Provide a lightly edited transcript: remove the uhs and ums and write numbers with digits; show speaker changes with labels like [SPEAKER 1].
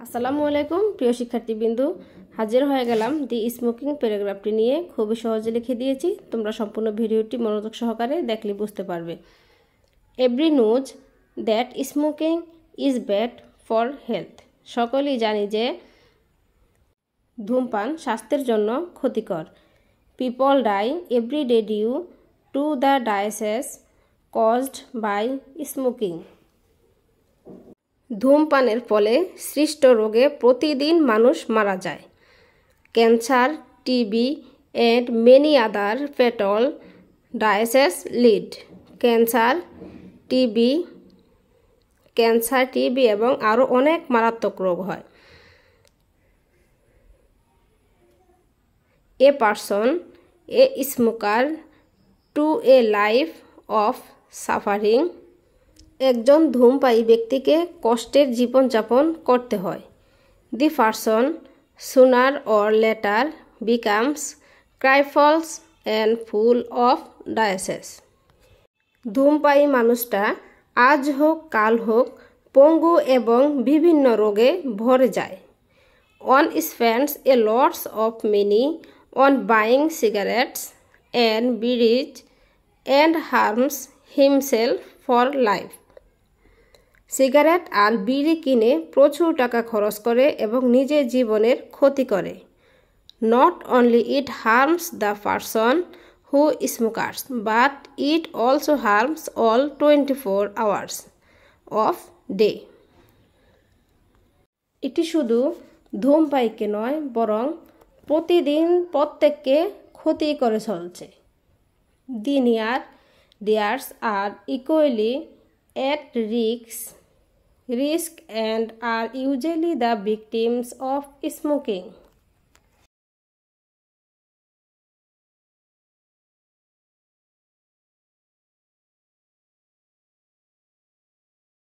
[SPEAKER 1] আসসালামু আলাইকুম প্রিয় শিক্ষার্থীবৃন্দু, হাজির হয়ে গেলাম দি স্মোকিং প্যারাগ্রাফটি নিয়ে। খুবই সহজে লিখে দিয়েছি, তোমরা সম্পূর্ণ ভিডিওটি মনোযোগ সহকারে দেখলে বুঝতে পারবে। Every knows that smoking is bad for health. সকলেই জানি যে ধূমপান স্বাস্থ্যের জন্য ক্ষতিকর। People die every day due to the diseases caused by smoking. ধূমপানের ফলে সৃষ্ট রোগে প্রতিদিন মানুষ মারা যায়। Cancer, TB and many other fatal diseases lead. ক্যান্সার, টিবি এবং আরও অনেক মারাত্মক রোগ হয়। A person, a smoker to a life of suffering. একজন ধূমপায়ী ব্যক্তিকে কষ্টের জীবনযাপন করতে হয়। দি person sooner or later becomes cripples and full of diseases. ধূমপায়ী মানুষটা আজ হোক কাল হোক পঙ্গু এবং বিভিন্ন রোগে ভরে যায়। One spends a lots of money on buying cigarettes and bidis and harms himself for life. Cigarette আর বিড়ি কিনে প্রচুর টাকা খরচ করে এবং নিজের জীবনের ক্ষতি করে। Not only it harms the person who smokers but it also harms all 24 hours off day. এটি শুধু ধূমপায়ীকে নয়, বরং প্রতিদিন প্রত্যেককে ক্ষতি করে চলছে। The nears are equally at risk and are usually the victims of smoking.